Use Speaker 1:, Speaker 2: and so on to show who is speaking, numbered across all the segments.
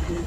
Speaker 1: में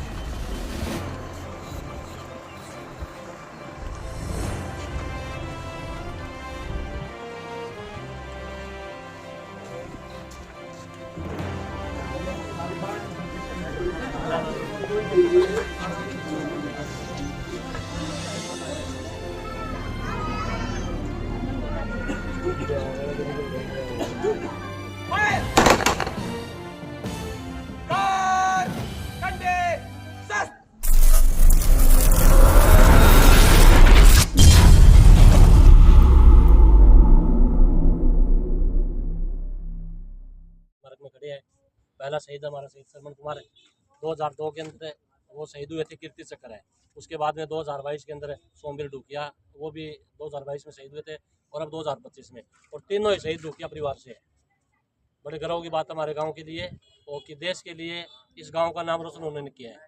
Speaker 1: खड़े हैं। पहला शहीद हमारा शहीद सरमन कुमार है, 2002 के अंदर वो शहीद हुए थे, कीर्ति चक्र है। उसके बाद में 2022 के अंदर सोमवीर डुकिया, वो भी 2022 में शहीद हुए थे, और अब 2025 में, और तीनों ही शहीद डुकिया परिवार से है। बड़े गर्व की बात हमारे गांव के लिए और कि देश के लिए इस गांव का नाम रोशन उन्होंने किया है।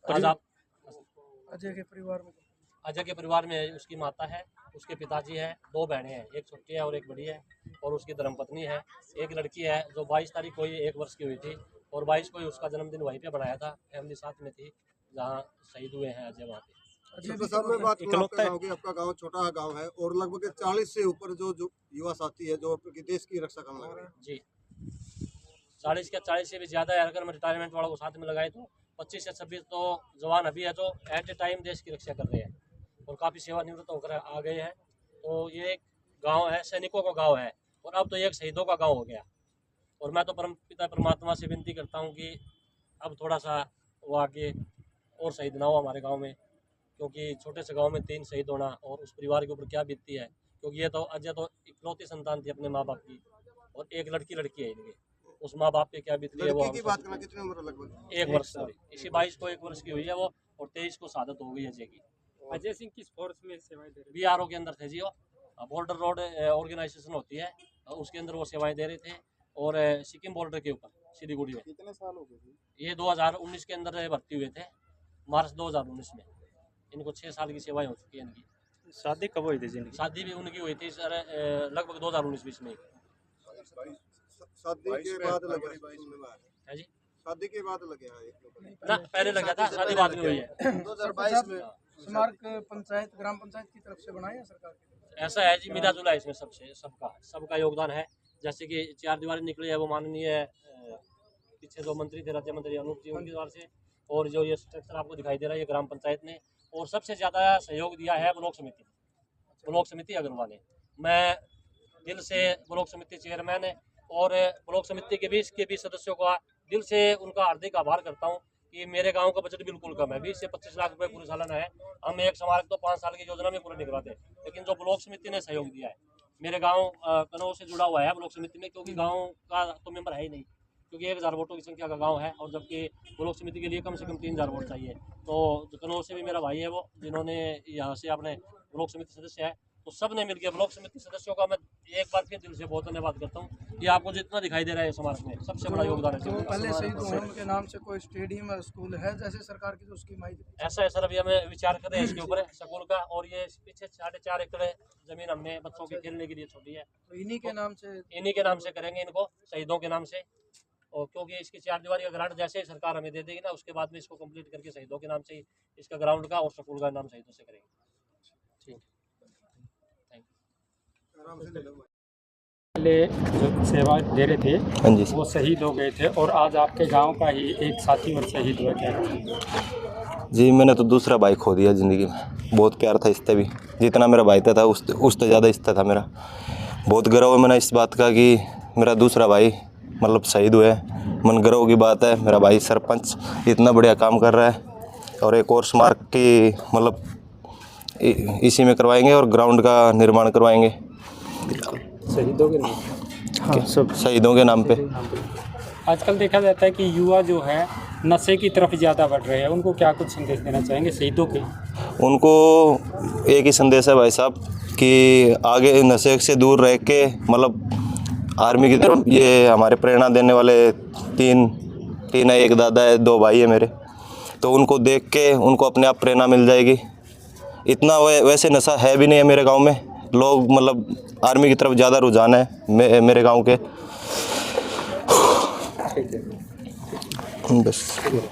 Speaker 1: आज आप अजय के परिवार में उसकी माता है, उसके पिताजी है, 2 बहनें हैं, एक छोटी है और एक बड़ी है, और उसकी धर्मपत्नी है। एक लड़की है जो 22 तारीख को ही 1 वर्ष की हुई थी, और 22 को ही उसका जन्मदिन वहीं पे बनाया था, फैमिली साथ में थी, जहाँ शहीद हुए हैं अजय वहाँ पे।
Speaker 2: आपका गांव छोटा गांव है और लगभग 40 से ऊपर जो युवा साथी है जो देश की रक्षा करने लग रहे हैं।
Speaker 1: जी, 40 से भी ज़्यादा है। अगर मैं रिटायरमेंट वालों को साथ में लगाए तो 25 से 26 तो जवान अभी है जो एट ए टाइम देश की रक्षा कर रहे हैं और काफ़ी सेवानिवृत्त होकर आ गए हैं। तो ये एक गांव है, सैनिकों का गांव है, और अब तो ये एक शहीदों का गांव हो गया। और मैं तो परमपिता परमात्मा से विनती करता हूं कि अब थोड़ा सा वो आगे और शहीद ना हो हमारे गांव में, क्योंकि छोटे से गांव में 3 शहीद होना और उस परिवार के ऊपर क्या बीतती है। क्योंकि ये तो अजय तो इकलौती संतान थी अपने माँ बाप की, और एक लड़की है इनके, उस माँ बाप पे क्या बीतती है वो
Speaker 2: की बात करना। कितनी उम्र लगभग?
Speaker 1: 1 वर्ष हुई, इसी 22 को 1 वर्ष की हुई है वो, और 23 को शहादत हो गई अजय की।
Speaker 3: अजय सिंह किस फोर्स में सेवाएं दे रहे?
Speaker 1: BRO के अंदर थे जी, वो बॉर्डर रोड ऑर्गेनाइजेशन होती है, उसके अंदर वो सेवाएं दे रहे थे, और सिक्किम बॉर्डर के ऊपर सिलीगुड़ी में।
Speaker 2: कितने साल हो गए?
Speaker 1: ये 2019 के अंदर भर्ती हुए थे, मार्च 2019 में। इनको 6 साल की सेवाएं हो चुकी है इनकी।
Speaker 3: शादी कब हुई थी जिनकी?
Speaker 1: शादी भी उनकी हुई थी सर लगभग 2019-20 में।
Speaker 2: शादी के बाद लगे
Speaker 1: है जी,
Speaker 2: शादी के बाद लगे हैं
Speaker 1: ना पहले लगा था, शादी बाद में हुई है।
Speaker 2: 2022 में
Speaker 4: स्मारक पंचायत ग्राम पंचायत की तरफ से बनाया सरकार की?
Speaker 1: ऐसा है जी, मिला जुला इसमें सबका योगदान है। जैसे कि 4 दीवारी निकली है, वो माननीय पीछे जो मंत्री थे, राज्य मंत्री अनूप जी, उनके द्वारा से, और जो ये स्ट्रक्चर आपको दिखाई दे रहा है ये ग्राम पंचायत ने, और सबसे ज़्यादा सहयोग दिया है ब्लॉक समिति अग्रवाल ने। मैं दिल से ब्लॉक समिति चेयरमैन है और ब्लॉक समिति के 20 सदस्यों का दिल से उनका हार्दिक आभार करता हूँ कि मेरे गांव का बजट बिल्कुल कम है, 20 से 25 लाख रुपए पूरे सालाना है। हम एक स्मारक तो 5 साल की योजना में पूरा नहीं करवाते, लेकिन जो ब्लॉक समिति ने सहयोग दिया है, मेरे गांव कनौज से जुड़ा हुआ है ब्लॉक समिति में, क्योंकि गांव का तो मेंबर है ही नहीं, क्योंकि 1000 वोटों की संख्या का गांव है, और जबकि ब्लॉक समिति के लिए कम से कम 3000 वोट चाहिए। तो कनौज से भी मेरा भाई है वो, जिन्होंने यहाँ से अपने ब्लॉक समिति सदस्य है, तो सब ने मिलकर ब्लॉक समिति सदस्यों का मैं एक बार फिर दिल से बहुत धन्यवाद करता हूँ। ये आपको जितना दिखाई दे रहा है समाज में सबसे बड़ा योगदान है।
Speaker 4: जो पहले शहीद हुए उनके नाम से कोई स्टेडियम और स्कूल है जैसे सरकार की जो उसकी माहिती?
Speaker 1: ऐसा है सर, अभी हमें विचार कर रहे हैं इसके ऊपर स्कूल का, और ये पीछे 4.5 एकड़ जमीन हमने बच्चों के खेलने के लिए छोड़ी है,
Speaker 4: तो इन्हीं के नाम से
Speaker 1: करेंगे इनको, शहीदों के नाम से। और क्योंकि इसकी 4 दीवारी का ग्रांट जैसे ही सरकार हमें दे देगी ना, उसके बाद में इसको कंप्लीट करके शहीदों के नाम से ही इसका ग्राउंड का और स्कूल का नाम शहीदों से करेंगे। ठीक, थैंक यू।
Speaker 3: पहले जो सेवा दे रहे थे,
Speaker 5: हाँ जी,
Speaker 3: वो शहीद हो गए थे, और आज आपके गांव का ही एक साथी और शहीद हुआ। क्या
Speaker 5: जी, मैंने तो दूसरा भाई खो दिया ज़िंदगी में। बहुत प्यार था इससे भी, जितना मेरा भाई था उससे ज़्यादा इससे था मेरा। बहुत गर्व है मैंने इस बात का कि मेरा दूसरा भाई मतलब शहीद हुआ है। मन गर्व की बात है, मेरा भाई सरपंच इतना बढ़िया काम कर रहा है, और एक और स्मारक की मतलब इसी में करवाएंगे और ग्राउंड का निर्माण करवाएंगे
Speaker 3: शहीदों के नाम? हाँ, सब
Speaker 5: शहीदों के नाम पे।
Speaker 3: आजकल देखा जाता है कि युवा जो है नशे की तरफ ज़्यादा बढ़ रहे हैं, उनको क्या कुछ संदेश देना चाहेंगे शहीदों के?
Speaker 5: उनको एक ही संदेश है भाई साहब कि आगे नशे से दूर रह के मतलब आर्मी की तरफ, ये हमारे प्रेरणा देने वाले तीन है, एक दादा है, 2 भाई है मेरे, तो उनको देख के उनको अपने आप प्रेरणा मिल जाएगी। इतना वैसे नशा है भी नहीं है मेरे गांव में, लोग मतलब आर्मी की तरफ ज़्यादा रुझान है मेरे गांव के। बस।